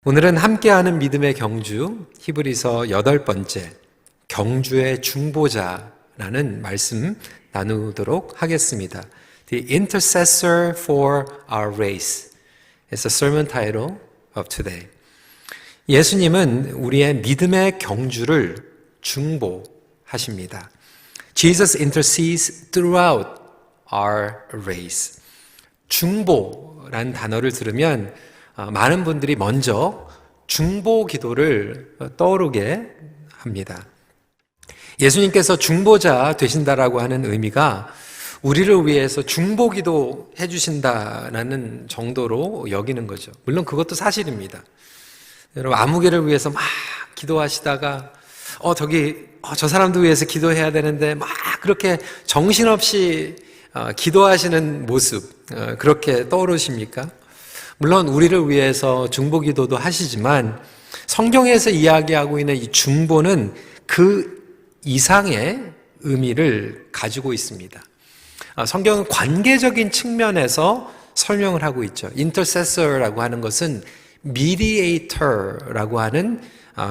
오늘은 함께하는 믿음의 경주 히브리서 8번째 경주의 중보자라는 말씀 나누도록 하겠습니다. The intercessor for our race is the sermon title of today. 예수님은 우리의 믿음의 경주를 중보하십니다. Jesus intercedes throughout our race. 중보라는 단어를 들으면 많은 분들이 먼저 중보 기도를 떠오르게 합니다. 예수님께서 중보자 되신다라고 하는 의미가 우리를 위해서 중보 기도 해주신다라는 정도로 여기는 거죠. 물론 그것도 사실입니다. 여러분 아무개를 위해서 막 기도하시다가 저 사람도 위해서 기도해야 되는데 막 그렇게 정신없이 기도하시는 모습 그렇게 떠오르십니까? 물론 우리를 위해서 중보 기도도 하시지만 성경에서 이야기하고 있는 이 중보는 그 이상의 의미를 가지고 있습니다. 성경은 관계적인 측면에서 설명을 하고 있죠. intercessor라고 하는 것은 mediator라고 하는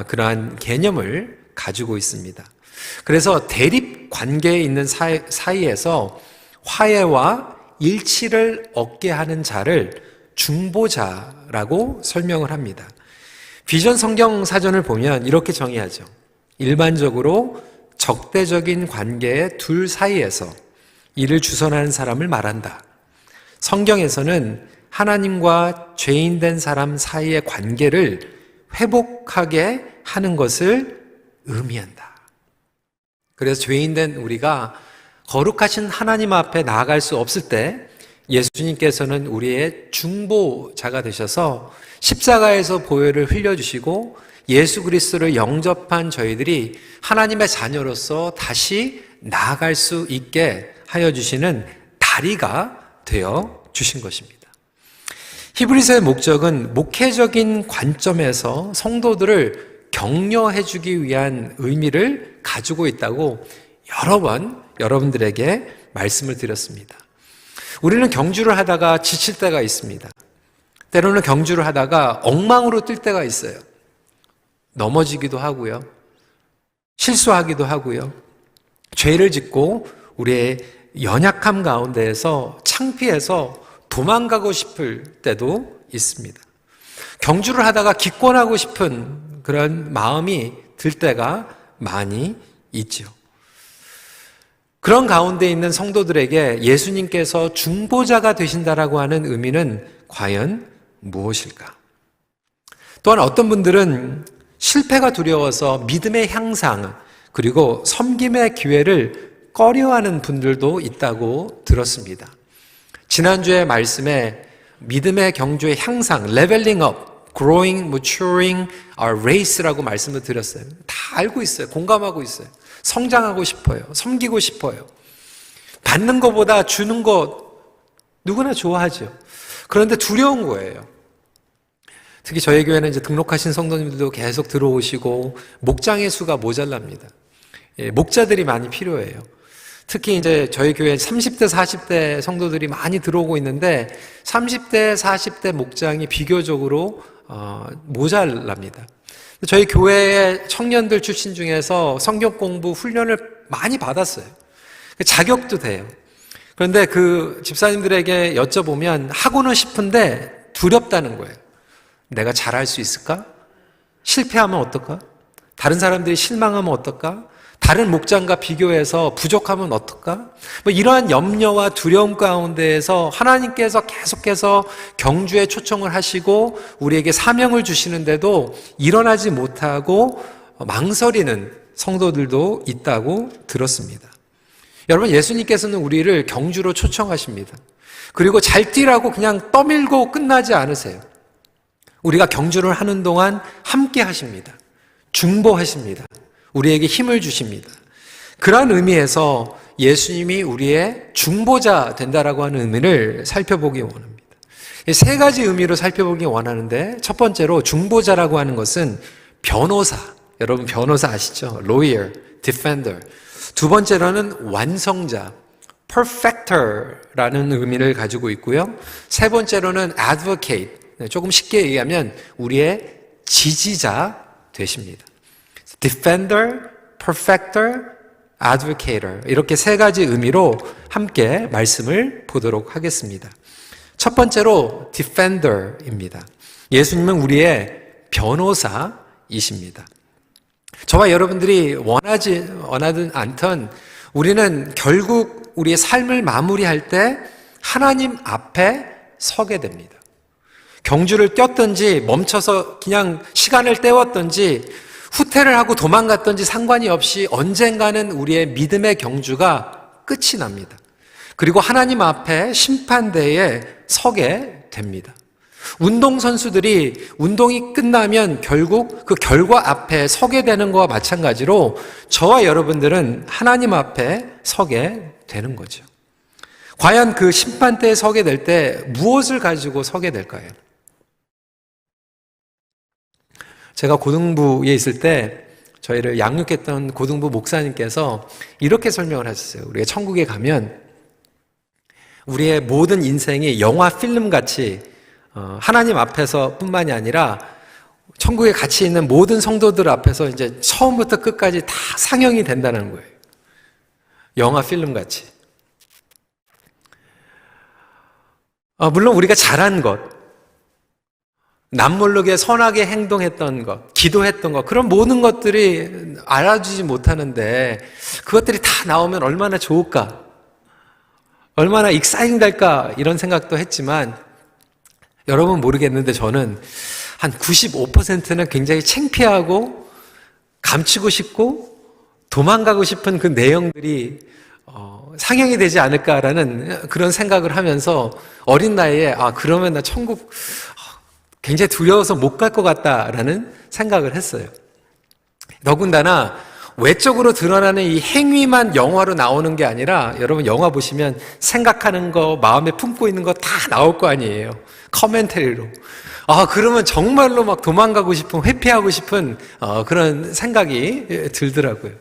그러한 개념을 가지고 있습니다. 그래서 대립 관계에 있는 사이에서 화해와 일치를 얻게 하는 자를 중보자라고 설명을 합니다. 비전 성경 사전을 보면 이렇게 정의하죠. 일반적으로 적대적인 관계의 둘 사이에서 이를 주선하는 사람을 말한다. 성경에서는 하나님과 죄인된 사람 사이의 관계를 회복하게 하는 것을 의미한다. 그래서 죄인된 우리가 거룩하신 하나님 앞에 나아갈 수 없을 때 예수님께서는 우리의 중보자가 되셔서 십자가에서 보혈을 흘려주시고 예수 그리스도를 영접한 저희들이 하나님의 자녀로서 다시 나아갈 수 있게 하여 주시는 다리가 되어 주신 것입니다. 히브리서의 목적은 목회적인 관점에서 성도들을 격려해 주기 위한 의미를 가지고 있다고 여러 번 여러분들에게 말씀을 드렸습니다. 우리는 경주를 하다가 지칠 때가 있습니다. 때로는 경주를 하다가 엉망으로 뛸 때가 있어요. 넘어지기도 하고요. 실수하기도 하고요. 죄를 짓고 우리의 연약함 가운데에서 창피해서 도망가고 싶을 때도 있습니다. 경주를 하다가 기권하고 싶은 그런 마음이 들 때가 많이 있죠. 그런 가운데 있는 성도들에게 예수님께서 중보자가 되신다라고 하는 의미는 과연 무엇일까? 또한 어떤 분들은 실패가 두려워서 믿음의 향상 그리고 섬김의 기회를 꺼려하는 분들도 있다고 들었습니다. 지난주에 말씀에 믿음의 경주의 향상, leveling up, growing, maturing our race라고 말씀을 드렸어요. 다 알고 있어요. 공감하고 있어요. 성장하고 싶어요. 섬기고 싶어요. 받는 것보다 주는 것 누구나 좋아하죠. 그런데 두려운 거예요. 특히 저희 교회는 이제 등록하신 성도님들도 계속 들어오시고 목장의 수가 모자랍니다. 목자들이 많이 필요해요. 특히 이제 저희 교회 30대, 40대 성도들이 많이 들어오고 있는데 30대, 40대 목장이 비교적으로 모자랍니다. 저희 교회의 청년들 출신 중에서 성경 공부 훈련을 많이 받았어요. 자격도 돼요. 그런데 그 집사님들에게 여쭤보면 하고는 싶은데 두렵다는 거예요. 내가 잘할 수 있을까? 실패하면 어떨까? 다른 사람들이 실망하면 어떨까? 다른 목장과 비교해서 부족하면 어떨까? 이러한 염려와 두려움 가운데에서 하나님께서 계속해서 경주에 초청을 하시고 우리에게 사명을 주시는데도 일어나지 못하고 망설이는 성도들도 있다고 들었습니다. 여러분 예수님께서는 우리를 경주로 초청하십니다. 그리고 잘 뛰라고 그냥 떠밀고 끝나지 않으세요. 우리가 경주를 하는 동안 함께 하십니다. 중보하십니다. 우리에게 힘을 주십니다. 그런 의미에서 예수님이 우리의 중보자 된다라고 하는 의미를 살펴보기 원합니다. 세 가지 의미로 살펴보기 원하는데 첫 번째로 중보자라고 하는 것은 변호사. 여러분 변호사 아시죠? lawyer, defender. 두 번째로는 완성자, perfecter라는 의미를 가지고 있고요. 세 번째로는 advocate. 조금 쉽게 얘기하면 우리의 지지자 되십니다. Defender, Perfecter, Advocator 이렇게 세 가지 의미로 함께 말씀을 보도록 하겠습니다. 첫 번째로 Defender입니다. 예수님은 우리의 변호사이십니다. 저와 여러분들이 원하든 않든 우리는 결국 우리의 삶을 마무리할 때 하나님 앞에 서게 됩니다. 경주를 뛰었든지 멈춰서 그냥 시간을 때웠든지 후퇴를 하고 도망갔든지 상관이 없이 언젠가는 우리의 믿음의 경주가 끝이 납니다. 그리고 하나님 앞에 심판대에 서게 됩니다. 운동선수들이 운동이 끝나면 결국 그 결과 앞에 서게 되는 것과 마찬가지로 저와 여러분들은 하나님 앞에 서게 되는 거죠. 과연 그 심판대에 서게 될 때 무엇을 가지고 서게 될까요? 제가 고등부에 있을 때 저희를 양육했던 고등부 목사님께서 이렇게 설명을 하셨어요. 우리가 천국에 가면 우리의 모든 인생이 영화 필름 같이 하나님 앞에서 뿐만이 아니라 천국에 같이 있는 모든 성도들 앞에서 이제 처음부터 끝까지 다 상영이 된다는 거예요. 영화 필름 같이. 물론 우리가 잘한 것, 남모르게 선하게 행동했던 것, 기도했던 것, 그런 모든 것들이 알아주지 못하는데 그것들이 다 나오면 얼마나 좋을까? 얼마나 익사이팅 될까? 이런 생각도 했지만 여러분 모르겠는데 저는 한 95%는 굉장히 창피하고 감추고 싶고 도망가고 싶은 그 내용들이 상영이 되지 않을까라는 그런 생각을 하면서 어린 나이에 그러면 나 천국 굉장히 두려워서 못 갈 것 같다라는 생각을 했어요. 더군다나 외적으로 드러나는 이 행위만 영화로 나오는 게 아니라 여러분 영화 보시면 생각하는 거, 마음에 품고 있는 거 다 나올 거 아니에요. 커멘터리로. 그러면 정말로 막 도망가고 싶은, 회피하고 싶은 그런 생각이 들더라고요.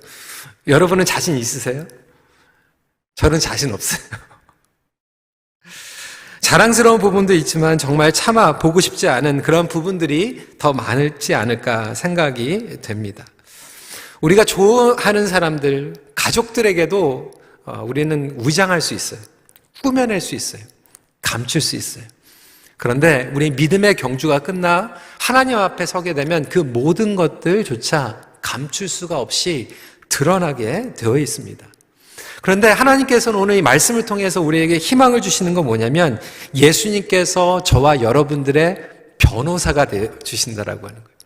여러분은 자신 있으세요? 저는 자신 없어요. 자랑스러운 부분도 있지만 정말 차마 보고 싶지 않은 그런 부분들이 더 많을지 않을까 생각이 됩니다. 우리가 좋아하는 사람들, 가족들에게도 우리는 위장할 수 있어요. 꾸며낼 수 있어요. 감출 수 있어요. 그런데 우리 믿음의 경주가 끝나 하나님 앞에 서게 되면 그 모든 것들조차 감출 수가 없이 드러나게 되어 있습니다. 그런데 하나님께서는 오늘 이 말씀을 통해서 우리에게 희망을 주시는 건 뭐냐면 예수님께서 저와 여러분들의 변호사가 되어 주신다라고 하는 거예요.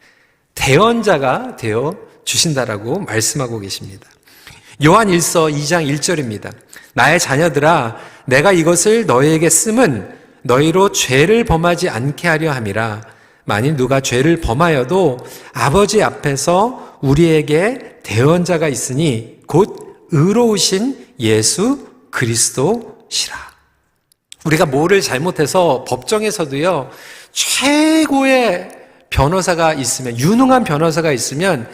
대언자가 되어 주신다라고 말씀하고 계십니다. 요한 1서 2장 1절입니다. 나의 자녀들아 내가 이것을 너희에게 씀은 너희로 죄를 범하지 않게 하려 함이라. 만일 누가 죄를 범하여도 아버지 앞에서 우리에게 대언자가 있으니 곧 의로우신 예수 그리스도시라. 우리가 뭐를 잘못해서 법정에서도요 최고의 변호사가 있으면, 유능한 변호사가 있으면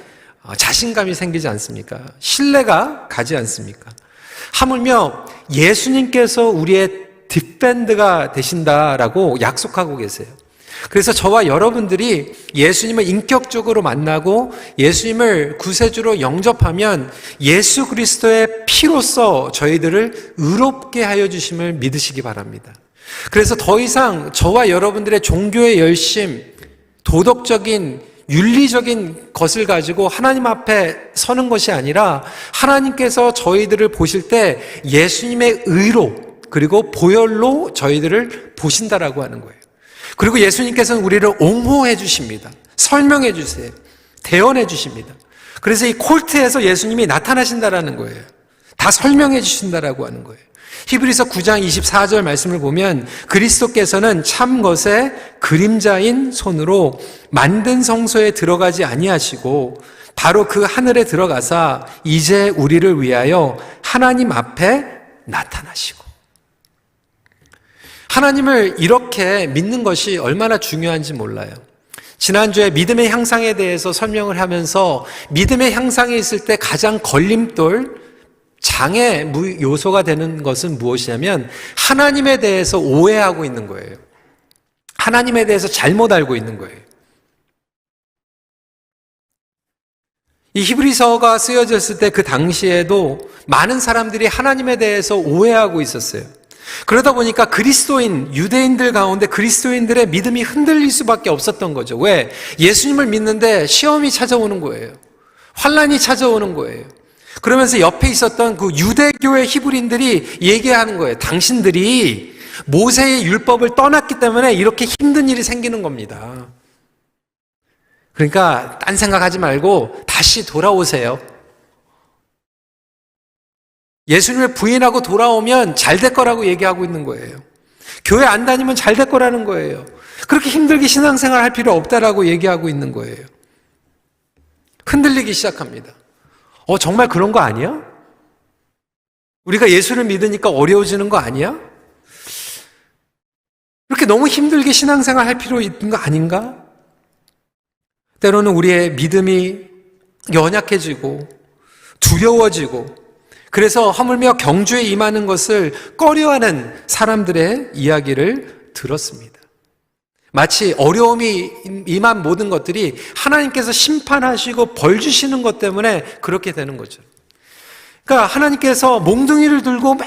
자신감이 생기지 않습니까? 신뢰가 가지 않습니까? 하물며 예수님께서 우리의 디펜드가 되신다라고 약속하고 계세요. 그래서 저와 여러분들이 예수님을 인격적으로 만나고 예수님을 구세주로 영접하면 예수 그리스도의 피로써 저희들을 의롭게 하여 주심을 믿으시기 바랍니다. 그래서 더 이상 저와 여러분들의 종교의 열심, 도덕적인 윤리적인 것을 가지고 하나님 앞에 서는 것이 아니라 하나님께서 저희들을 보실 때 예수님의 의로 그리고 보혈로 저희들을 보신다라고 하는 거예요. 그리고 예수님께서는 우리를 옹호해 주십니다. 설명해 주세요. 대언해 주십니다. 그래서 이 콜트에서 예수님이 나타나신다라는 거예요. 다 설명해 주신다라고 하는 거예요. 히브리서 9장 24절 말씀을 보면 그리스도께서는 참 것의 그림자인 손으로 만든 성소에 들어가지 아니하시고 바로 그 하늘에 들어가사 이제 우리를 위하여 하나님 앞에 나타나시고, 하나님을 이렇게 믿는 것이 얼마나 중요한지 몰라요. 지난주에 믿음의 향상에 대해서 설명을 하면서 믿음의 향상에 있을 때 가장 걸림돌, 장애 요소가 되는 것은 무엇이냐면 하나님에 대해서 오해하고 있는 거예요. 하나님에 대해서 잘못 알고 있는 거예요. 이 히브리서가 쓰여졌을 때 그 당시에도 많은 사람들이 하나님에 대해서 오해하고 있었어요. 그러다 보니까 그리스도인, 유대인들 가운데 그리스도인들의 믿음이 흔들릴 수밖에 없었던 거죠. 왜? 예수님을 믿는데 시험이 찾아오는 거예요. 환난이 찾아오는 거예요. 그러면서 옆에 있었던 그 유대교의 히브리인들이 얘기하는 거예요. 당신들이 모세의 율법을 떠났기 때문에 이렇게 힘든 일이 생기는 겁니다. 그러니까 딴 생각하지 말고 다시 돌아오세요. 예수님을 부인하고 돌아오면 잘 될 거라고 얘기하고 있는 거예요. 교회 안 다니면 잘 될 거라는 거예요. 그렇게 힘들게 신앙생활 할 필요 없다라고 얘기하고 있는 거예요. 흔들리기 시작합니다. 정말 그런 거 아니야? 우리가 예수를 믿으니까 어려워지는 거 아니야? 그렇게 너무 힘들게 신앙생활 할 필요 있는 거 아닌가? 때로는 우리의 믿음이 연약해지고 두려워지고 그래서 하물며 경주에 임하는 것을 꺼려하는 사람들의 이야기를 들었습니다. 마치 어려움이 임한 모든 것들이 하나님께서 심판하시고 벌 주시는 것 때문에 그렇게 되는 거죠. 그러니까 하나님께서 몽둥이를 들고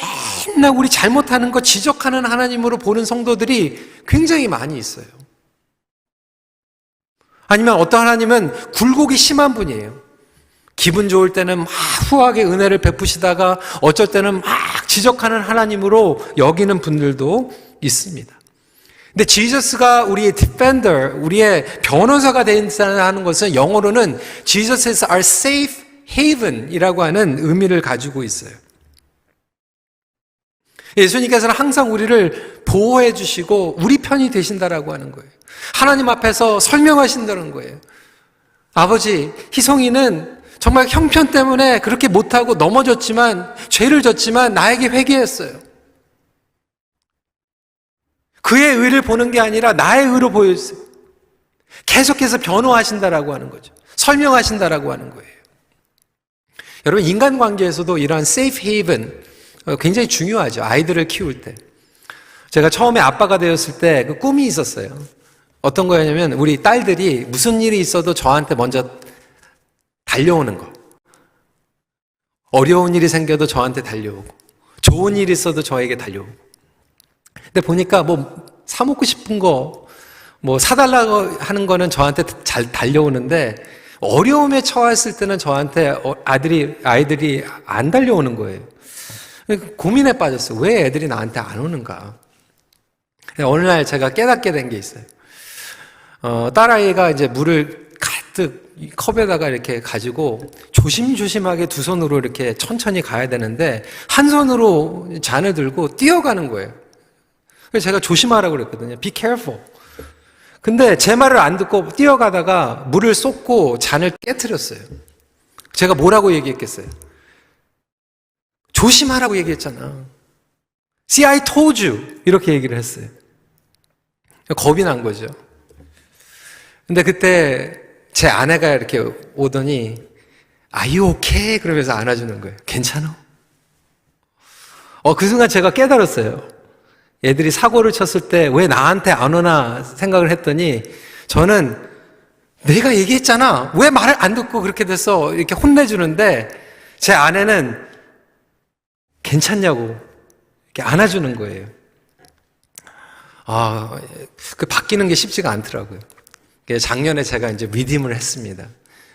맨날 우리 잘못하는 거 지적하는 하나님으로 보는 성도들이 굉장히 많이 있어요. 아니면 어떤 하나님은 굴곡이 심한 분이에요. 기분 좋을 때는 막 후하게 은혜를 베푸시다가 어쩔 때는 막 지적하는 하나님으로 여기는 분들도 있습니다. 근데 지저스가 우리의 디펜더, 우리의 변호사가 된다는 것은 영어로는 Jesus is our safe haven이라고 하는 의미를 가지고 있어요. 예수님께서는 항상 우리를 보호해 주시고 우리 편이 되신다라고 하는 거예요. 하나님 앞에서 설명하신다는 거예요. 아버지, 희송이는 정말 형편 때문에 그렇게 못하고 넘어졌지만, 죄를 졌지만 나에게 회개했어요. 그의 의를 보는 게 아니라 나의 의로 보여주세요. 계속해서 변호하신다라고 하는 거죠. 설명하신다라고 하는 거예요. 여러분, 인간관계에서도 이러한 safe haven 굉장히 중요하죠. 아이들을 키울 때. 제가 처음에 아빠가 되었을 때 그 꿈이 있었어요. 어떤 거였냐면 우리 딸들이 무슨 일이 있어도 저한테 먼저 달려오는 거. 어려운 일이 생겨도 저한테 달려오고 좋은 일이 있어도 저에게 달려오고. 근데 보니까 뭐 사먹고 싶은 거 뭐 사달라고 하는 거는 저한테 잘 달려오는데 어려움에 처했을 때는 저한테 아이들이 안 달려오는 거예요. 고민에 빠졌어요. 왜 애들이 나한테 안 오는가? 어느 날 제가 깨닫게 된 게 있어요. 딸아이가 이제 물을 가득 컵에다가 이렇게 가지고 조심조심하게 두 손으로 이렇게 천천히 가야 되는데 한 손으로 잔을 들고 뛰어가는 거예요. 그래서 제가 조심하라고 그랬거든요. Be careful. 근데 제 말을 안 듣고 뛰어가다가 물을 쏟고 잔을 깨트렸어요. 제가 뭐라고 얘기했겠어요? 조심하라고 얘기했잖아. See, I told you. 이렇게 얘기를 했어요. 겁이 난 거죠. 근데 그때 제 아내가 이렇게 오더니 Are you okay? 그러면서 안아주는 거예요. 괜찮아? 그 순간 제가 깨달았어요. 애들이 사고를 쳤을 때 왜 나한테 안 오나 생각을 했더니 저는 내가 얘기했잖아. 왜 말을 안 듣고 그렇게 돼서 이렇게 혼내주는데 제 아내는 괜찮냐고 이렇게 안아주는 거예요. 그 바뀌는 게 쉽지가 않더라고요. 작년에 제가 이제 리딤을 했습니다.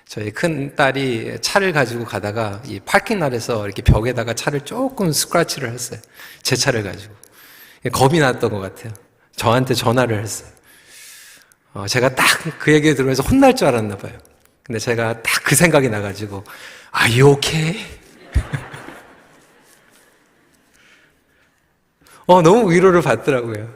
저희 큰 딸이 차를 가지고 가다가 이 파킹날에서 이렇게 벽에다가 차를 조금 스크래치를 했어요. 제 차를 가지고. 겁이 났던 것 같아요. 저한테 전화를 했어요. 제가 딱 그 얘기 들으면서 혼날 줄 알았나 봐요. 근데 제가 딱 그 생각이 나가지고 Are you okay? 너무 위로를 받더라고요.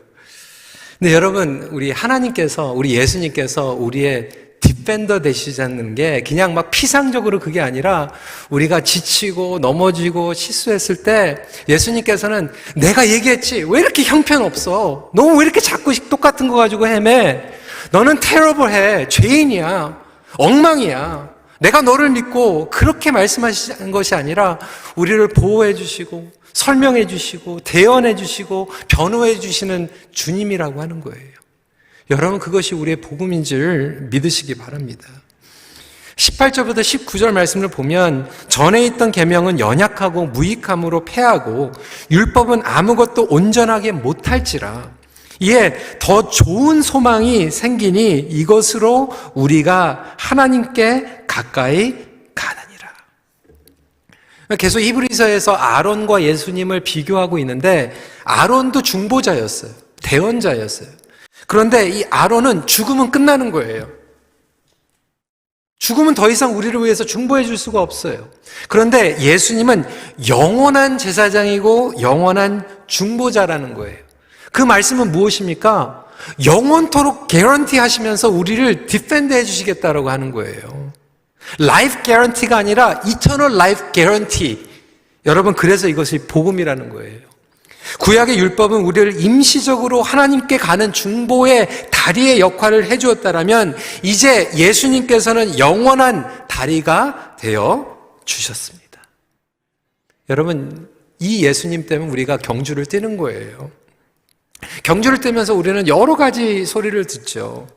근데 여러분, 우리 하나님께서, 우리 예수님께서 우리의 디펜더 되시자는 게 그냥 막 피상적으로 그게 아니라 우리가 지치고 넘어지고 실수했을 때 예수님께서는 내가 얘기했지. 왜 이렇게 형편없어? 너 왜 이렇게 자꾸 똑같은 거 가지고 헤매? 너는 terrible해. 죄인이야. 엉망이야. 내가 너를 믿고 그렇게 말씀하시는 것이 아니라 우리를 보호해 주시고 설명해 주시고 대언해 주시고 변호해 주시는 주님이라고 하는 거예요. 여러분, 그것이 우리의 복음인 줄 믿으시기 바랍니다. 18절부터 19절 말씀을 보면 전에 있던 계명은 연약하고 무익함으로 패하고 율법은 아무것도 온전하게 못할지라 이에 더 좋은 소망이 생기니 이것으로 우리가 하나님께 가까이 가느니라. 계속 히브리서에서 아론과 예수님을 비교하고 있는데 아론도 중보자였어요. 대언자였어요. 그런데 이 아론은 죽으면 끝나는 거예요. 죽으면 더 이상 우리를 위해서 중보해 줄 수가 없어요. 그런데 예수님은 영원한 제사장이고 영원한 중보자라는 거예요. 그 말씀은 무엇입니까? 영원토록 개런티 하시면서 우리를 디펜드 해 주시겠다라고 하는 거예요. 라이프 개런티가 아니라 이터널 라이프 개런티. 여러분, 그래서 이것이 복음이라는 거예요. 구약의 율법은 우리를 임시적으로 하나님께 가는 중보의 다리의 역할을 해주었다라면 이제 예수님께서는 영원한 다리가 되어 주셨습니다. 여러분, 이 예수님 때문에 우리가 경주를 뛰는 거예요. 경주를 뛰면서 우리는 여러 가지 소리를 듣죠.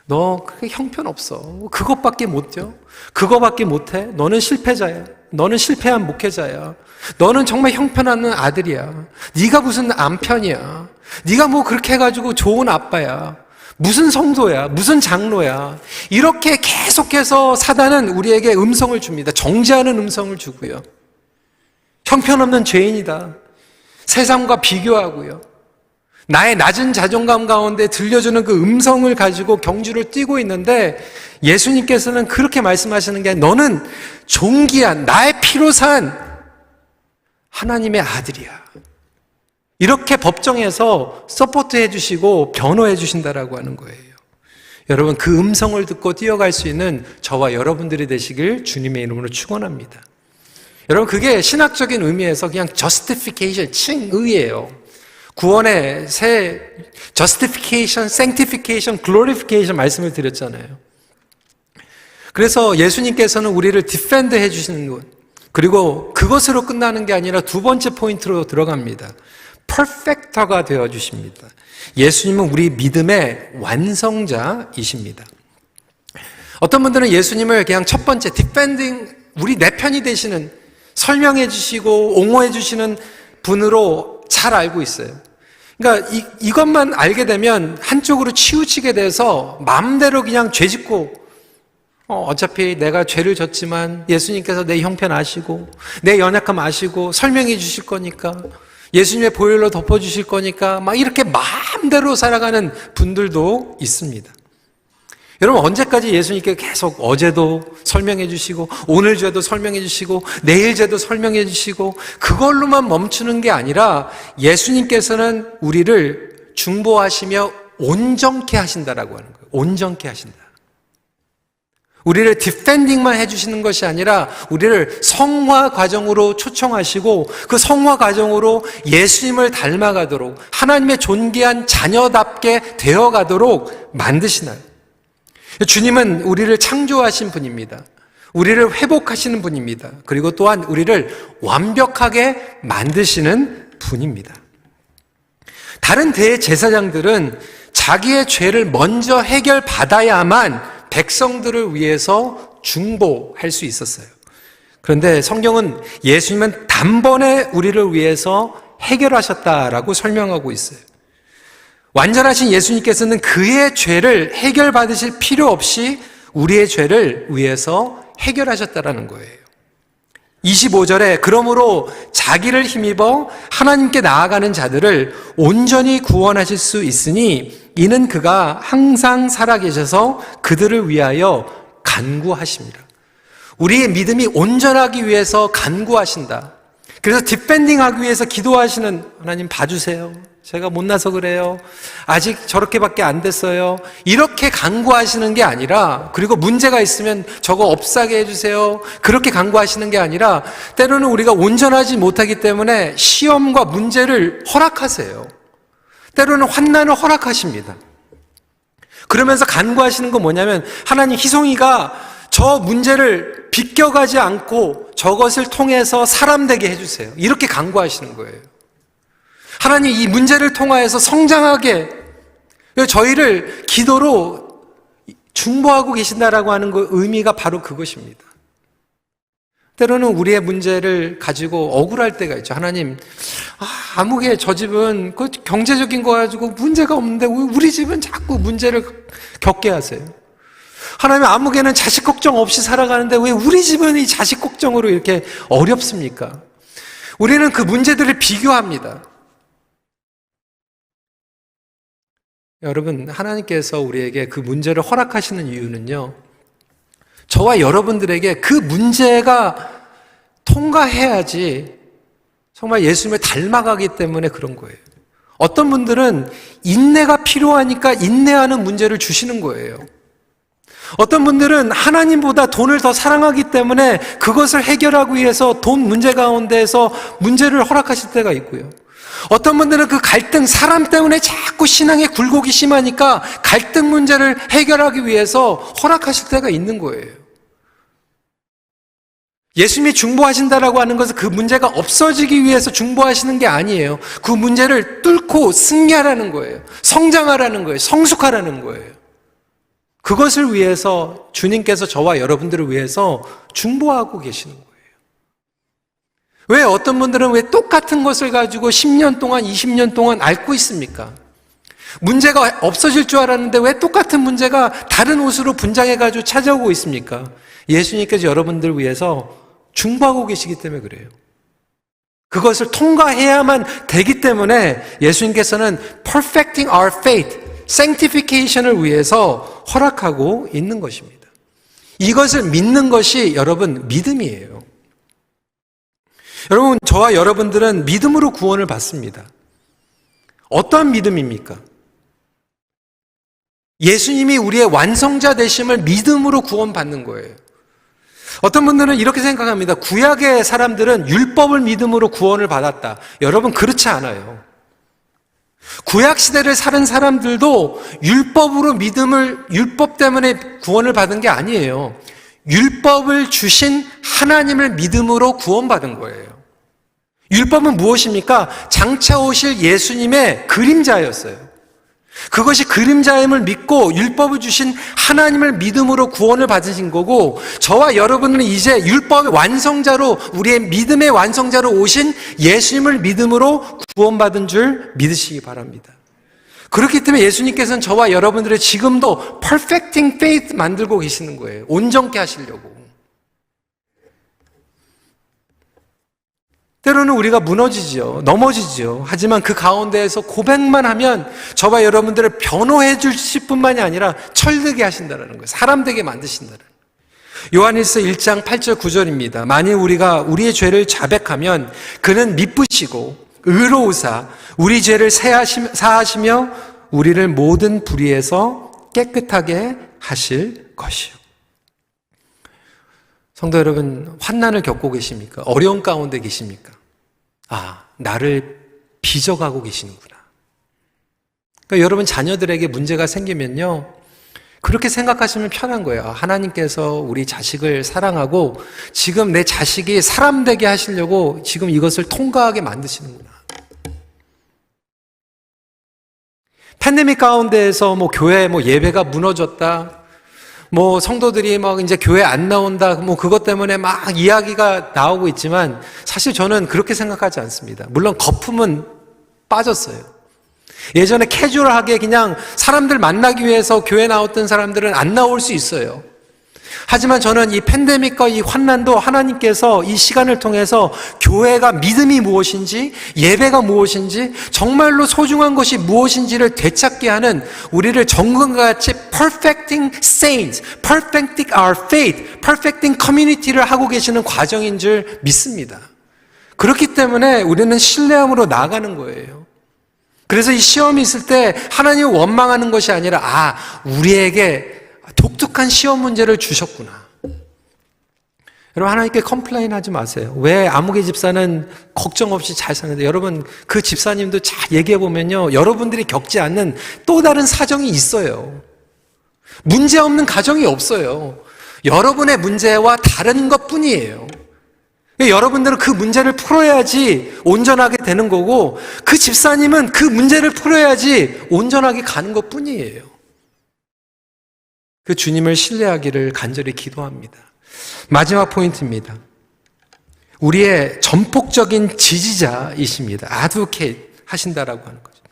너 그게 형편없어. 그것밖에 못 뛰어. 그거밖에 못해. 너는 실패자야. 너는 실패한 목회자야. 너는 정말 형편없는 아들이야. 네가 무슨 남편이야. 네가 뭐 그렇게 해가지고 좋은 아빠야. 무슨 성도야. 무슨 장로야. 이렇게 계속해서 사단은 우리에게 음성을 줍니다. 정죄하는 음성을 주고요. 형편없는 죄인이다. 세상과 비교하고요. 나의 낮은 자존감 가운데 들려주는 그 음성을 가지고 경주를 뛰고 있는데 예수님께서는 그렇게 말씀하시는 게 너는 존귀한 나의 피로 산 하나님의 아들이야. 이렇게 법정에서 서포트해 주시고 변호해 주신다라고 하는 거예요. 여러분, 그 음성을 듣고 뛰어갈 수 있는 저와 여러분들이 되시길 주님의 이름으로 축원합니다. 여러분, 그게 신학적인 의미에서 그냥 justification, 칭의예요. 구원의 새 justification, sanctification, glorification 말씀을 드렸잖아요. 그래서 예수님께서는 우리를 defend 해주시는 것, 그리고 그것으로 끝나는 게 아니라 두 번째 포인트로 들어갑니다. perfecter가 되어주십니다. 예수님은 우리 믿음의 완성자이십니다. 어떤 분들은 예수님을 그냥 첫 번째 defending, 우리 내 편이 되시는, 설명해 주시고 옹호해 주시는 분으로 잘 알고 있어요. 그러니까 이것만 알게 되면 한쪽으로 치우치게 돼서 마음대로 그냥 죄 짓고 어차피 내가 죄를 졌지만 예수님께서 내 형편 아시고 내 연약함 아시고 설명해 주실 거니까 예수님의 보혈로 덮어주실 거니까 막 이렇게 마음대로 살아가는 분들도 있습니다. 여러분, 언제까지 예수님께 계속 어제도 설명해 주시고 오늘 죄도 설명해 주시고 내일 죄도 설명해 주시고 그걸로만 멈추는 게 아니라 예수님께서는 우리를 중보하시며 온전케 하신다라고 하는 거예요. 온전케 하신다. 우리를 디펜딩만 해주시는 것이 아니라 우리를 성화 과정으로 초청하시고 그 성화 과정으로 예수님을 닮아가도록 하나님의 존귀한 자녀답게 되어가도록 만드시나요? 주님은 우리를 창조하신 분입니다. 우리를 회복하시는 분입니다. 그리고 또한 우리를 완벽하게 만드시는 분입니다. 다른 대제사장들은 자기의 죄를 먼저 해결받아야만 백성들을 위해서 중보할 수 있었어요. 그런데 성경은 예수님은 단번에 우리를 위해서 해결하셨다라고 설명하고 있어요. 완전하신 예수님께서는 그의 죄를 해결받으실 필요 없이 우리의 죄를 위해서 해결하셨다라는 거예요. 25절에 그러므로 자기를 힘입어 하나님께 나아가는 자들을 온전히 구원하실 수 있으니 이는 그가 항상 살아계셔서 그들을 위하여 간구하십니다. 우리의 믿음이 온전하기 위해서 간구하신다. 그래서 디펜딩하기 위해서 기도하시는 하나님 봐주세요. 제가 못나서 그래요. 아직 저렇게밖에 안 됐어요. 이렇게 간구하시는 게 아니라, 그리고 문제가 있으면 저거 없사게 해주세요. 그렇게 간구하시는 게 아니라 때로는 우리가 온전하지 못하기 때문에 시험과 문제를 허락하세요. 때로는 환난을 허락하십니다. 그러면서 간구하시는 건 뭐냐면 하나님, 희송이가 저 문제를 비껴가지 않고 저것을 통해서 사람 되게 해주세요. 이렇게 간구하시는 거예요. 하나님, 이 문제를 통하여서 성장하게 저희를 기도로 중보하고 계신다라고 하는 그 의미가 바로 그것입니다. 때로는 우리의 문제를 가지고 억울할 때가 있죠. 하나님, 아무개 저 집은 그 경제적인 거 가지고 문제가 없는데 왜 우리 집은 자꾸 문제를 겪게 하세요? 하나님, 아무개는 자식 걱정 없이 살아가는데 왜 우리 집은 이 자식 걱정으로 이렇게 어렵습니까? 우리는 그 문제들을 비교합니다. 여러분, 하나님께서 우리에게 그 문제를 허락하시는 이유는요, 저와 여러분들에게 그 문제가 통과해야지 정말 예수님을 닮아가기 때문에 그런 거예요. 어떤 분들은 인내가 필요하니까 인내하는 문제를 주시는 거예요. 어떤 분들은 하나님보다 돈을 더 사랑하기 때문에 그것을 해결하기 위해서 돈 문제 가운데에서 문제를 허락하실 때가 있고요. 어떤 분들은 그 갈등, 사람 때문에 자꾸 신앙의 굴곡이 심하니까 갈등 문제를 해결하기 위해서 허락하실 때가 있는 거예요. 예수님이 중보하신다라고 하는 것은 그 문제가 없어지기 위해서 중보하시는 게 아니에요. 그 문제를 뚫고 승리하라는 거예요. 성장하라는 거예요. 성숙하라는 거예요. 그것을 위해서 주님께서 저와 여러분들을 위해서 중보하고 계시는 거예요. 왜 어떤 분들은 왜 똑같은 것을 가지고 10년 동안, 20년 동안 앓고 있습니까? 문제가 없어질 줄 알았는데 왜 똑같은 문제가 다른 옷으로 분장해가지고 찾아오고 있습니까? 예수님께서 여러분들을 위해서 중보하고 계시기 때문에 그래요. 그것을 통과해야만 되기 때문에 예수님께서는 perfecting our faith, sanctification을 위해서 허락하고 있는 것입니다. 이것을 믿는 것이 여러분 믿음이에요. 여러분, 저와 여러분들은 믿음으로 구원을 받습니다. 어떠한 믿음입니까? 예수님이 우리의 완성자 되심을 믿음으로 구원받는 거예요. 어떤 분들은 이렇게 생각합니다. 구약의 사람들은 율법을 믿음으로 구원을 받았다. 여러분, 그렇지 않아요. 구약 시대를 사는 사람들도 율법 때문에 구원을 받은 게 아니에요. 율법을 주신 하나님을 믿음으로 구원받은 거예요. 율법은 무엇입니까? 장차 오실 예수님의 그림자였어요. 그것이 그림자임을 믿고 율법을 주신 하나님을 믿음으로 구원을 받으신 거고, 저와 여러분은 이제 율법의 완성자로, 우리의 믿음의 완성자로 오신 예수님을 믿음으로 구원받은 줄 믿으시기 바랍니다. 그렇기 때문에 예수님께서는 저와 여러분들의 지금도 perfecting faith 만들고 계시는 거예요. 온전케 하시려고. 때로는 우리가 무너지죠. 넘어지죠. 하지만 그 가운데에서 고백만 하면 저와 여러분들을 변호해 주실 뿐만이 아니라 철들게 하신다는 거예요. 사람 되게 만드신다는 거예요. 요한일서 1장 8절 9절입니다. 만일 우리가 우리의 죄를 자백하면 그는 미쁘시고 의로우사 우리 죄를 사하시며 우리를 모든 불의에서 깨끗하게 하실 것이요. 성도 여러분, 환난을 겪고 계십니까? 어려운 가운데 계십니까? 나를 빚어가고 계시는구나. 그러니까 여러분 자녀들에게 문제가 생기면요, 그렇게 생각하시면 편한 거예요. 하나님께서 우리 자식을 사랑하고 지금 내 자식이 사람 되게 하시려고 지금 이것을 통과하게 만드시는구나. 팬데믹 가운데에서 교회 예배가 무너졌다, 성도들이 이제 교회 안 나온다, 그것 때문에 막 이야기가 나오고 있지만 사실 저는 그렇게 생각하지 않습니다. 물론 거품은 빠졌어요. 예전에 캐주얼하게 그냥 사람들 만나기 위해서 교회 나왔던 사람들은 안 나올 수 있어요. 하지만 저는 이 팬데믹과 이 환난도 하나님께서 이 시간을 통해서 교회가 믿음이 무엇인지, 예배가 무엇인지, 정말로 소중한 것이 무엇인지를 되찾게 하는, 우리를 정금과 같이 perfecting saints, perfecting our faith, perfecting community를 하고 계시는 과정인 줄 믿습니다. 그렇기 때문에 우리는 신뢰함으로 나아가는 거예요. 그래서 이 시험이 있을 때 하나님을 원망하는 것이 아니라 우리에게 독특한 시험 문제를 주셨구나. 여러분, 하나님께 컴플레인 하지 마세요. 왜 아무개 집사는 걱정 없이 잘 사는데, 여러분 그 집사님도 잘 얘기해 보면요, 여러분들이 겪지 않는 또 다른 사정이 있어요. 문제 없는 가정이 없어요. 여러분의 문제와 다른 것뿐이에요. 여러분들은 그 문제를 풀어야지 온전하게 되는 거고, 그 집사님은 그 문제를 풀어야지 온전하게 가는 것뿐이에요. 그 주님을 신뢰하기를 간절히 기도합니다. 마지막 포인트입니다. 우리의 전폭적인 지지자이십니다. 아드보케이트 하신다라고 하는 거죠.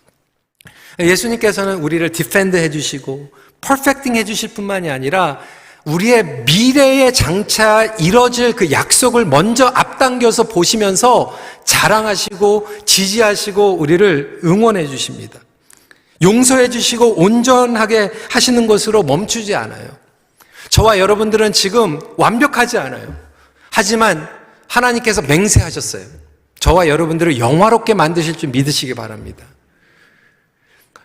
예수님께서는 우리를 디펜드 해주시고 퍼펙팅 해주실 뿐만이 아니라 우리의 미래에 장차 이뤄질 그 약속을 먼저 앞당겨서 보시면서 자랑하시고 지지하시고 우리를 응원해 주십니다. 용서해 주시고 온전하게 하시는 것으로 멈추지 않아요. 저와 여러분들은 지금 완벽하지 않아요. 하지만 하나님께서 맹세하셨어요. 저와 여러분들을 영화롭게 만드실 줄 믿으시기 바랍니다.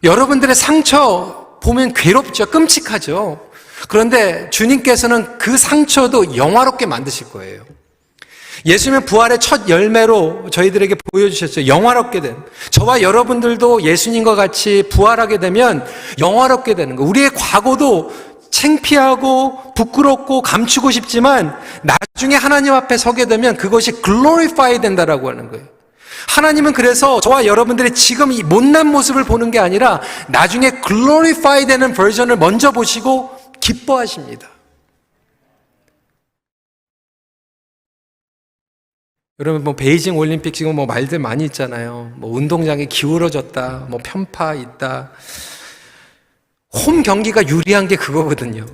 여러분들의 상처 보면 괴롭죠. 끔찍하죠. 그런데 주님께서는 그 상처도 영화롭게 만드실 거예요. 예수님의 부활의 첫 열매로 저희들에게 보여주셨죠. 영화롭게 된. 저와 여러분들도 예수님과 같이 부활하게 되면 영화롭게 되는 거예요. 우리의 과거도 창피하고 부끄럽고 감추고 싶지만 나중에 하나님 앞에 서게 되면 그것이 글로리파이 된다라고 하는 거예요. 하나님은 그래서 저와 여러분들의 지금 이 못난 모습을 보는 게 아니라 나중에 글로리파이 되는 버전을 먼저 보시고 기뻐하십니다. 여러분 뭐 베이징 올림픽 지금 뭐 말들 많이 있잖아요. 뭐 운동장이 기울어졌다, 뭐 편파 있다. 홈 경기가 유리한 게 그거거든요.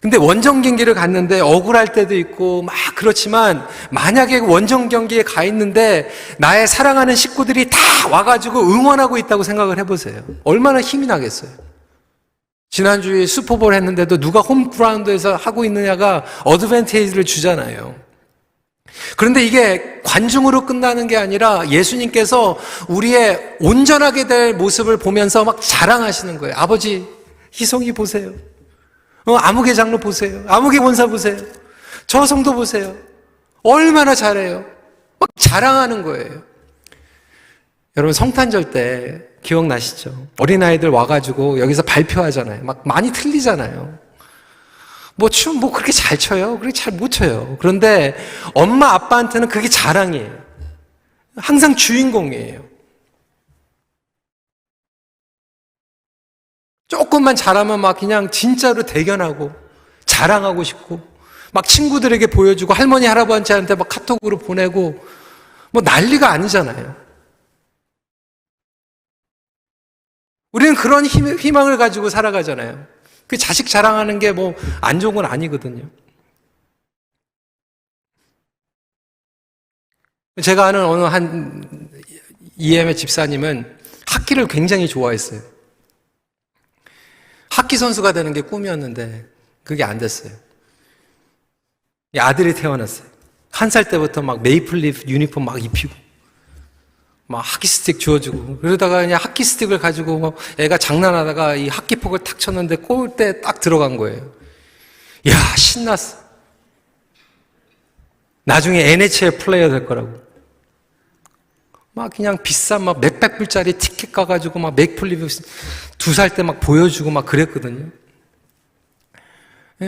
근데 원정 경기를 갔는데 억울할 때도 있고 막 그렇지만 만약에 원정 경기에 가 있는데 나의 사랑하는 식구들이 다 와가지고 응원하고 있다고 생각을 해보세요. 얼마나 힘이 나겠어요. 지난주에 슈퍼볼 했는데도 누가 홈그라운드에서 하고 있느냐가 어드밴테이지를 주잖아요. 그런데 이게 관중으로 끝나는 게 아니라 예수님께서 우리의 온전하게 될 모습을 보면서 막 자랑하시는 거예요. 아버지 희성이 보세요. 아무개 장로 보세요. 아무개 권사 보세요. 저 성도 보세요. 얼마나 잘해요. 막 자랑하는 거예요. 여러분 성탄절 때 기억나시죠? 어린아이들 와가지고 여기서 발표하잖아요. 막 많이 틀리잖아요. 춤 그렇게 잘 춰요? 그렇게 잘 못 춰요. 그런데 엄마 아빠한테는 그게 자랑이에요. 항상 주인공이에요. 조금만 잘하면 막 그냥 진짜로 대견하고 자랑하고 싶고 막 친구들에게 보여주고 할머니 할아버지한테 막 카톡으로 보내고 뭐 난리가 아니잖아요. 우리는 그런 희망을 가지고 살아가잖아요. 그 자식 자랑하는 게 뭐 안 좋은 건 아니거든요. 제가 아는 어느 한 EM의 집사님은 하키를 굉장히 좋아했어요. 하키 선수가 되는 게 꿈이었는데 그게 안 됐어요. 아들이 태어났어요. 1살 때부터 막 메이플립 유니폼 막 입히고 막 하키 스틱 주워주고 그러다가 그냥 하키 스틱을 가지고 막 애가 장난하다가 이 하키폭을 탁 쳤는데 골대에 딱 들어간 거예요. 이야 신났어. 나중에 NHL 플레이어 될 거라고. 막 그냥 비싼 막 몇백 불짜리 티켓 가가지고 막 메이플립 2살 때 막 보여주고 막 그랬거든요.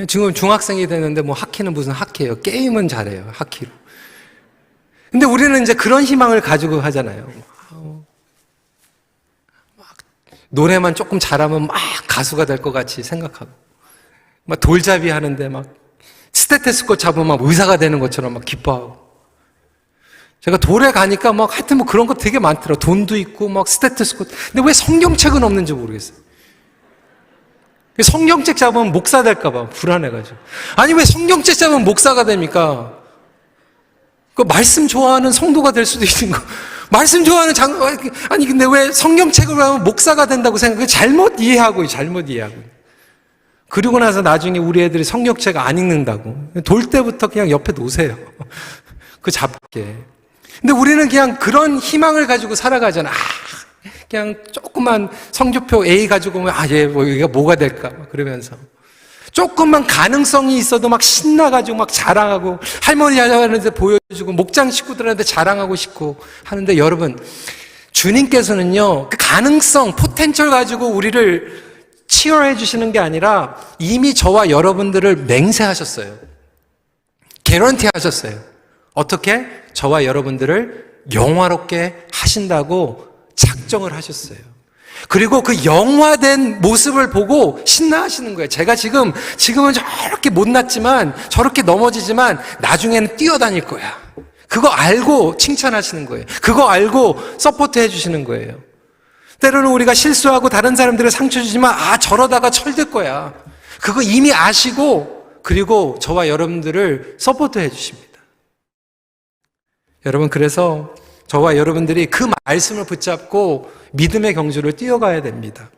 지금 중학생이 되는데 뭐 하키는 무슨 하키예요. 게임은 잘해요. 하키로. 근데 우리는 이제 그런 희망을 가지고 하잖아요. 막 노래만 조금 잘하면 막 가수가 될 것 같이 생각하고, 막 돌잡이 하는데 막 스테테스코 잡으면 막 의사가 되는 것처럼 막 기뻐하고. 제가 돌에 가니까 막 하여튼 뭐 그런 거 되게 많더라고요. 돈도 있고 막 스테테스코. 근데 왜 성경책은 없는지 모르겠어요. 성경책 잡으면 목사 될까봐 불안해가지고. 아니 왜 성경책 잡으면 목사가 됩니까? 그 말씀 좋아하는 성도가 될 수도 있는 거. 말씀 좋아하는 아니 근데 왜 성경책을 하면 목사가 된다고 생각해? 잘못 이해하고. 그리고 나서 나중에 우리 애들이 성경책 안 읽는다고. 돌 때부터 그냥 옆에 놓으세요. 그 잡게. 근데 우리는 그냥 그런 희망을 가지고 살아가잖아. 그냥 조그만 성적표 A 가지고 오면 얘 뭐 이게 뭐가 될까 그러면서 조금만 가능성이 있어도 막 신나가지고 막 자랑하고 할머니 하자는데 보여주고 목장 식구들한테 자랑하고 싶고 하는데 여러분 주님께서는요 그 가능성 포텐셜 가지고 우리를 치열해 주시는 게 아니라 이미 저와 여러분들을 맹세하셨어요. 개런티 하셨어요. 어떻게? 저와 여러분들을 영화롭게 하신다고 작정을 하셨어요. 그리고 그 영화된 모습을 보고 신나하시는 거예요. 제가 지금은 저렇게 못났지만, 저렇게 넘어지지만, 나중에는 뛰어다닐 거야. 그거 알고 칭찬하시는 거예요. 그거 알고 서포트 해주시는 거예요. 때로는 우리가 실수하고 다른 사람들을 상처 주지만, 저러다가 철들 거야. 그거 이미 아시고, 그리고 저와 여러분들을 서포트 해주십니다. 여러분, 그래서 저와 여러분들이 그 말씀을 붙잡고 믿음의 경주를 뛰어가야 됩니다.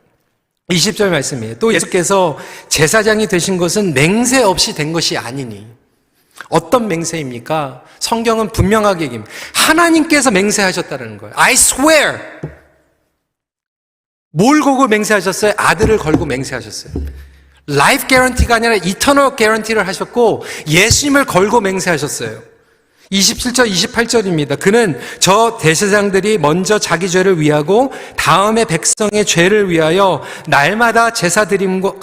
20절 말씀이에요. 또 예수께서 제사장이 되신 것은 맹세 없이 된 것이 아니니. 어떤 맹세입니까? 성경은 분명하게 얘기합니다. 하나님께서 맹세하셨다는 거예요. I swear. 뭘 걸고 맹세하셨어요? 아들을 걸고 맹세하셨어요. 라이프 개런티가 아니라 이터널 개런티를 하셨고 예수님을 걸고 맹세하셨어요. 27절, 28절입니다. 그는 저 대제사장들이 먼저 자기 죄를 위하고 다음에 백성의 죄를 위하여 날마다 제사 드림과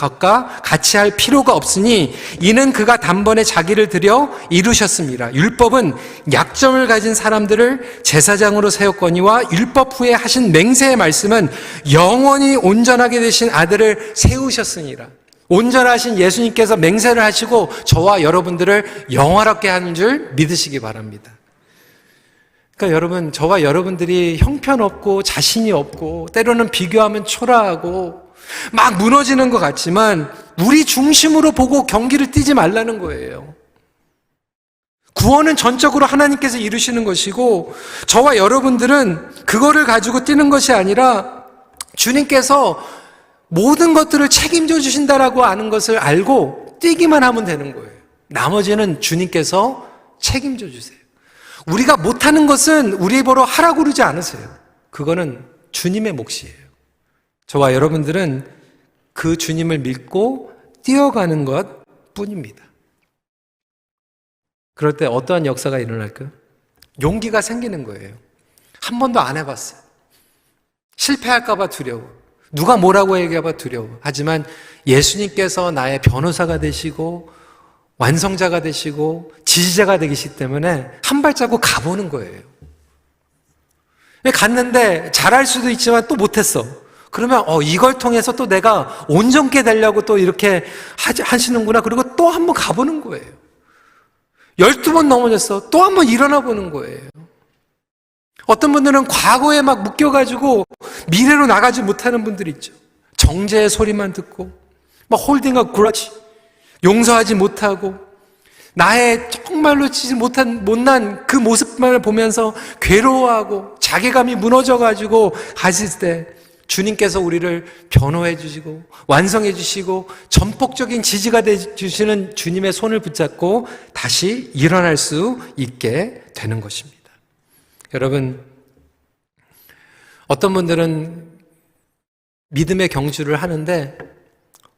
같이 할 필요가 없으니 이는 그가 단번에 자기를 드려 이루셨습니다. 율법은 약점을 가진 사람들을 제사장으로 세웠거니와 율법 후에 하신 맹세의 말씀은 영원히 온전하게 되신 아들을 세우셨으니라. 온전하신 예수님께서 맹세를 하시고 저와 여러분들을 영화롭게 하는 줄 믿으시기 바랍니다. 그러니까 여러분, 저와 여러분들이 형편없고 자신이 없고 때로는 비교하면 초라하고 막 무너지는 것 같지만 우리 중심으로 보고 경기를 뛰지 말라는 거예요. 구원은 전적으로 하나님께서 이루시는 것이고 저와 여러분들은 그거를 가지고 뛰는 것이 아니라 주님께서 모든 것들을 책임져 주신다라고 아는 것을 알고 뛰기만 하면 되는 거예요. 나머지는 주님께서 책임져 주세요. 우리가 못하는 것은 우리 보러 하라고 그러지 않으세요. 그거는 주님의 몫이에요. 저와 여러분들은 그 주님을 믿고 뛰어가는 것 뿐입니다. 그럴 때 어떠한 역사가 일어날까요? 용기가 생기는 거예요. 한 번도 안 해봤어요. 실패할까 봐 두려워. 누가 뭐라고 얘기해봐 두려워. 하지만 예수님께서 나의 변호사가 되시고 완성자가 되시고 지지자가 되시기 때문에 한 발자국 가보는 거예요. 갔는데 잘할 수도 있지만 또 못했어. 그러면 이걸 통해서 또 내가 온전케 되려고 또 이렇게 하시는구나. 그리고 또 한 번 가보는 거예요. 12번 넘어졌어. 또 한 번 일어나 보는 거예요. 어떤 분들은 과거에 막 묶여가지고 미래로 나가지 못하는 분들이 있죠. 정죄의 소리만 듣고 막 홀딩하고 그렇지 용서하지 못하고 나의 정말로 치지 못한 못난 그 모습만을 보면서 괴로워하고 자괴감이 무너져가지고 가실 때 주님께서 우리를 변호해 주시고 완성해 주시고 전폭적인 지지가 돼 주시는 주님의 손을 붙잡고 다시 일어날 수 있게 되는 것입니다. 여러분, 어떤 분들은 믿음의 경주를 하는데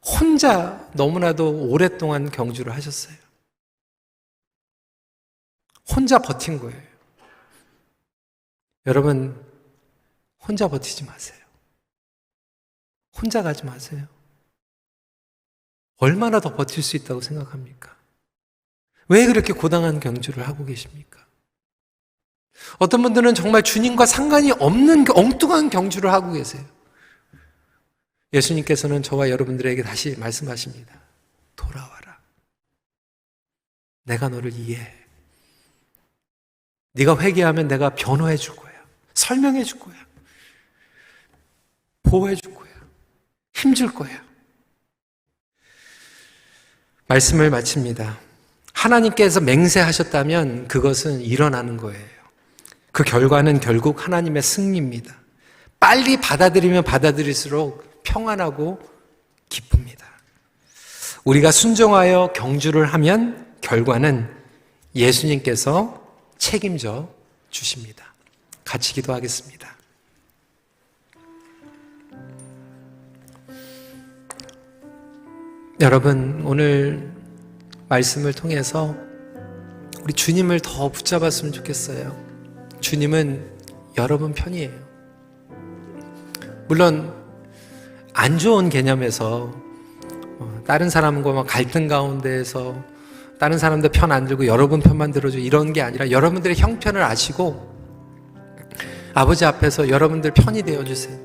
혼자 너무나도 오랫동안 경주를 하셨어요. 혼자 버틴 거예요. 여러분, 혼자 버티지 마세요. 혼자 가지 마세요. 얼마나 더 버틸 수 있다고 생각합니까? 왜 그렇게 고단한 경주를 하고 계십니까? 어떤 분들은 정말 주님과 상관이 없는 엉뚱한 경주를 하고 계세요. 예수님께서는 저와 여러분들에게 다시 말씀하십니다. 돌아와라. 내가 너를 이해해. 네가 회개하면 내가 변호해 줄 거야. 설명해 줄 거야. 보호해 줄 거야. 힘줄 거야. 말씀을 마칩니다. 하나님께서 맹세하셨다면 그것은 일어나는 거예요. 그 결과는 결국 하나님의 승리입니다. 빨리 받아들이면 받아들일수록 평안하고 기쁩니다. 우리가 순종하여 경주를 하면 결과는 예수님께서 책임져 주십니다. 같이 기도하겠습니다. 여러분, 오늘 말씀을 통해서 우리 주님을 더 붙잡았으면 좋겠어요. 주님은 여러분 편이에요. 물론 안 좋은 개념에서 다른 사람과 갈등 가운데에서 다른 사람들 편 안 들고 여러분 편만 들어줘 이런 게 아니라 여러분들의 형편을 아시고 아버지 앞에서 여러분들 편이 되어주세요.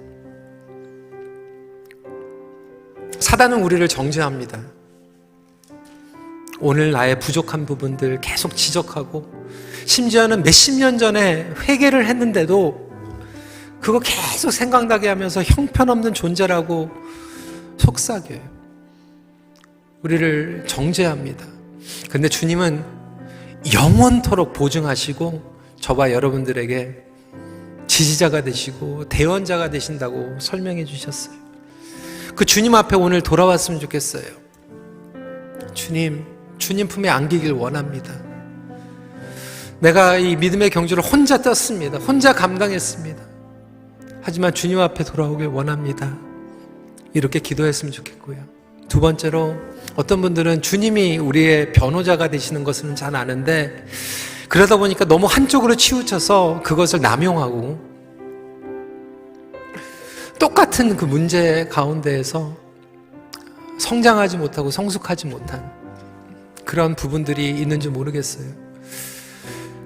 사단은 우리를 정죄합니다. 오늘 나의 부족한 부분들 계속 지적하고, 심지어는 몇십 년 전에 회개를 했는데도 그거 계속 생각나게 하면서 형편없는 존재라고 속삭여요. 우리를 정죄합니다. 근데 주님은 영원토록 보증하시고 저와 여러분들에게 지지자가 되시고 대원자가 되신다고 설명해 주셨어요. 그 주님 앞에 오늘 돌아왔으면 좋겠어요. 주님 품에 안기길 원합니다. 내가 이 믿음의 경주를 혼자 떴습니다. 혼자 감당했습니다. 하지만 주님 앞에 돌아오길 원합니다. 이렇게 기도했으면 좋겠고요. 두 번째로, 어떤 분들은 주님이 우리의 변호자가 되시는 것은 잘 아는데 그러다 보니까 너무 한쪽으로 치우쳐서 그것을 남용하고 똑같은 그 문제 가운데에서 성장하지 못하고 성숙하지 못한 그런 부분들이 있는지 모르겠어요.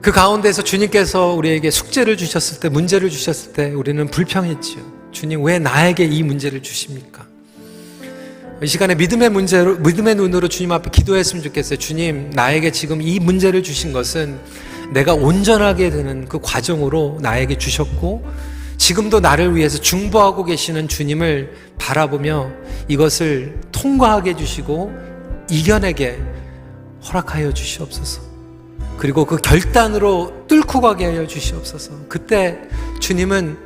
그 가운데서 주님께서 우리에게 숙제를 주셨을 때, 문제를 주셨을 때 우리는 불평했지요. 주님, 왜 나에게 이 문제를 주십니까? 이 시간에 믿음의 눈으로 주님 앞에 기도했으면 좋겠어요. 주님, 나에게 지금 이 문제를 주신 것은 내가 온전하게 되는 그 과정으로 나에게 주셨고, 지금도 나를 위해서 중보하고 계시는 주님을 바라보며 이것을 통과하게 해주시고 이겨내게 허락하여 주시옵소서. 그리고 그 결단으로 뚫고 가게 하여 주시옵소서. 그때 주님은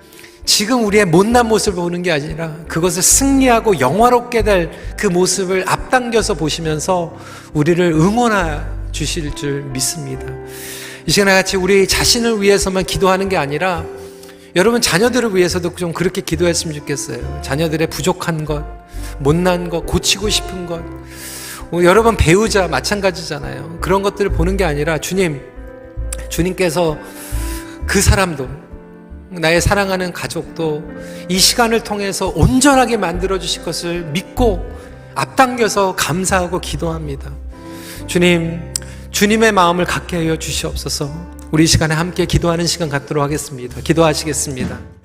지금 우리의 못난 모습을 보는 게 아니라 그것을 승리하고 영화롭게 될 그 모습을 앞당겨서 보시면서 우리를 응원해 주실 줄 믿습니다. 이 시간에 같이 우리 자신을 위해서만 기도하는 게 아니라 여러분 자녀들을 위해서도 좀 그렇게 기도했으면 좋겠어요. 자녀들의 부족한 것, 못난 것, 고치고 싶은 것, 여러분 배우자 마찬가지잖아요. 그런 것들을 보는 게 아니라 주님께서 그 사람도, 나의 사랑하는 가족도 이 시간을 통해서 온전하게 만들어주실 것을 믿고 앞당겨서 감사하고 기도합니다. 주님의 마음을 갖게 하여 주시옵소서. 우리 이 시간에 함께 기도하는 시간 갖도록 하겠습니다. 기도하시겠습니다.